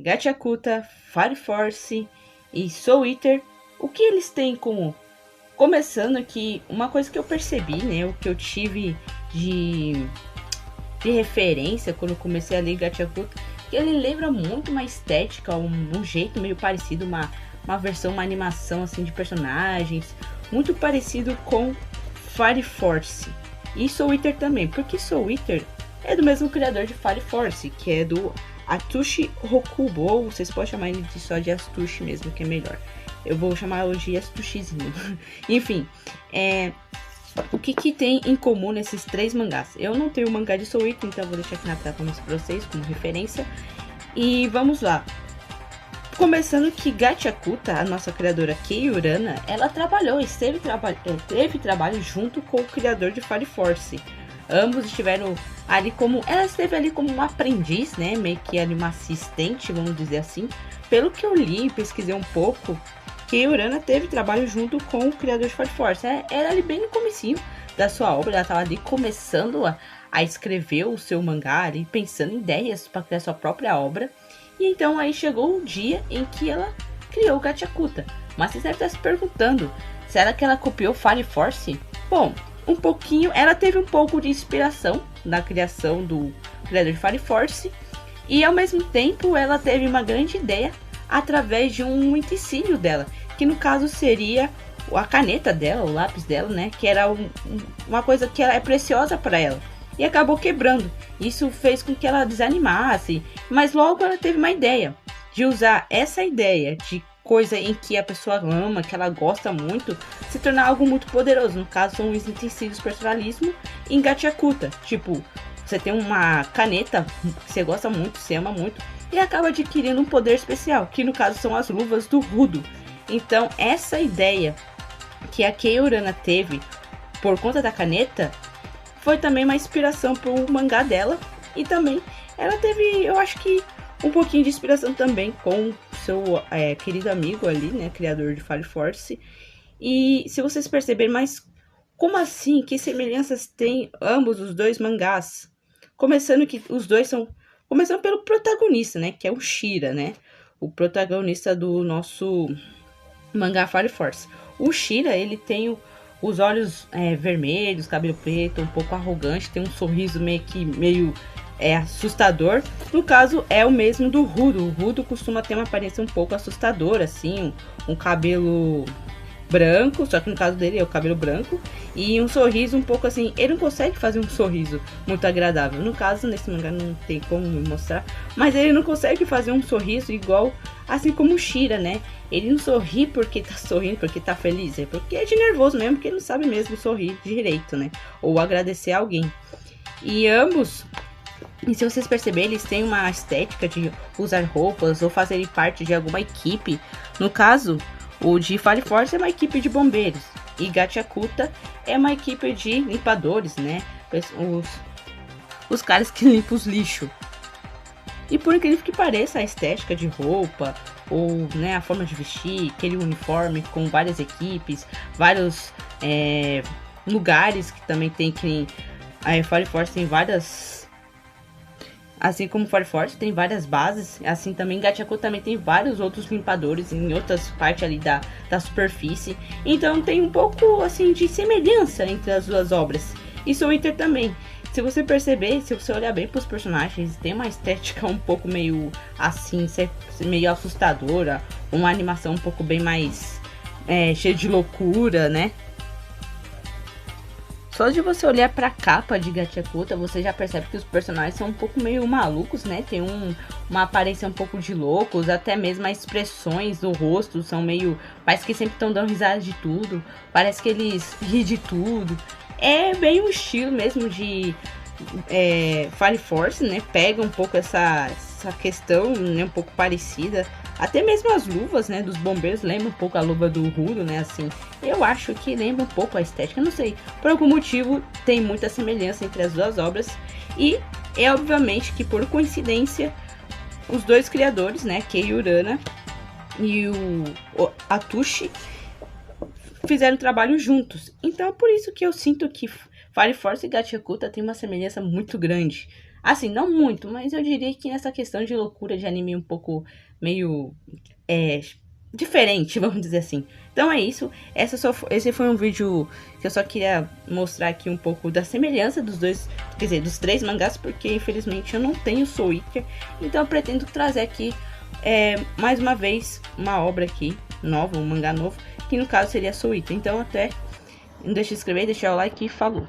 Gachakuta, Fire Force e Soul Eater, o que eles têm em comum? Começando aqui, uma coisa que eu percebi, né, o que eu tive de referência quando eu comecei a ler Gachakuta, que ele lembra muito uma estética, um jeito meio parecido, uma versão, uma animação assim de personagens, muito parecido com Fire Force e Soul Eater também, porque Soul Eater é do mesmo criador de Fire Force, que é do Atsushi Rokubo, ou vocês podem chamar ele de só de Atsushi mesmo, que é melhor. Eu vou chamar hoje de Atsushizinho. Enfim, o que tem em comum nesses três mangás? Eu não tenho o mangá de Soul Eater, então eu vou deixar aqui na tela para mostrar pra vocês como referência. E vamos lá. Começando que Gachakuta, a nossa criadora Kei Urana, ela teve trabalho junto com o criador de Fire Force. Ambos estiveram ali ela esteve ali como uma aprendiz, né, meio que ali uma assistente, vamos dizer assim. Pelo que eu li e pesquisei um pouco, Kei Urana teve trabalho junto com o criador de Fire Force. Era ali bem no comecinho da sua obra, ela estava ali começando a escrever o seu mangá, ali pensando em ideias para criar sua própria obra. E então aí chegou o dia em que ela criou o Gachakuta. Mas você deve estar se perguntando, será que ela copiou Fire Force? Bom, um pouquinho, ela teve um pouco de inspiração na criação do criador de Fire Force. E ao mesmo tempo ela teve uma grande ideia através de um utensílio dela, que no caso seria a caneta dela, o lápis dela, né? Que era uma coisa que é preciosa para ela. E acabou quebrando. Isso fez com que ela desanimasse, mas logo ela teve uma ideia de usar essa ideia de coisa em que a pessoa ama, que ela gosta muito, se tornar algo muito poderoso. No caso, são os utensílios personalismo em Gachakuta. Tipo, você tem uma caneta que você gosta muito, você ama muito, e acaba adquirindo um poder especial, que no caso são as luvas do Rudo. Então, essa ideia que a Kei Urana teve por conta da caneta foi também uma inspiração para o mangá dela. E também ela teve, eu acho que, um pouquinho de inspiração também com seu querido amigo ali, né, criador de Fire Force. E se vocês perceberem, mas como assim? Que semelhanças tem ambos os dois mangás? Começando que os dois são... Começando pelo protagonista, né, que é o Shira, né? O protagonista do nosso mangá Fire Force. O Shira, ele tem os olhos vermelhos, cabelo preto, um pouco arrogante, tem um sorriso meio assustador. No caso, é o mesmo do Rudo. O Rudo costuma ter uma aparência um pouco assustadora, assim, um cabelo branco, só que no caso dele é o cabelo branco, e um sorriso um pouco assim, ele não consegue fazer um sorriso muito agradável. No caso, nesse mangá não tem como me mostrar, mas ele não consegue fazer um sorriso igual, assim como o Shira, né? Ele não sorri porque tá sorrindo, porque tá feliz, é porque é de nervoso mesmo, porque ele não sabe mesmo sorrir direito, né? Ou agradecer a alguém. E ambos, e se vocês perceberem, eles têm uma estética de usar roupas ou fazerem parte de alguma equipe. No caso, o de Fire Force é uma equipe de bombeiros e Gachakuta é uma equipe de limpadores, né? Os caras que limpam os lixos. E por incrível que pareça, a estética de roupa, ou né, a forma de vestir, aquele uniforme com várias equipes, vários lugares que também tem que... A Fire Force tem várias... Assim como Fire Force tem várias bases, assim também Gachakuta também tem vários outros limpadores em outras partes ali da superfície. Então tem um pouco assim de semelhança entre as duas obras. E Soul Eater também. Se você perceber, se você olhar bem para os personagens, tem uma estética um pouco meio assim, meio assustadora, uma animação um pouco bem mais cheia de loucura, né? Só de você olhar pra capa de Gachakuta, você já percebe que os personagens são um pouco meio malucos, né? Tem uma aparência um pouco de loucos, até mesmo as expressões do rosto são meio... Parece que sempre estão dando risada de tudo, parece que eles riem de tudo. É bem um estilo mesmo de Fire Force, né? Pega um pouco essa questão, né? Um pouco parecida. Até mesmo as luvas, né, dos bombeiros lembram um pouco a luva do Rudo, né, assim. Eu acho que lembra um pouco a estética, não sei. Por algum motivo tem muita semelhança entre as duas obras. E é obviamente que por coincidência, os dois criadores, né, Kei Urana e o Atsushi, fizeram trabalho juntos. Então é por isso que eu sinto que Fire Force e Gachakuta tem uma semelhança muito grande. Assim, não muito, mas eu diria que nessa questão de loucura de anime um pouco meio diferente, vamos dizer assim. Então é isso. Esse foi um vídeo que eu só queria mostrar aqui um pouco da semelhança dos dois, quer dizer, dos 3 mangás, porque infelizmente eu não tenho Soul Eater. Então eu pretendo trazer aqui mais uma vez uma obra aqui nova, um mangá novo, que no caso seria Soul Eater. Então até não deixe de se inscrever, deixar o like e falou!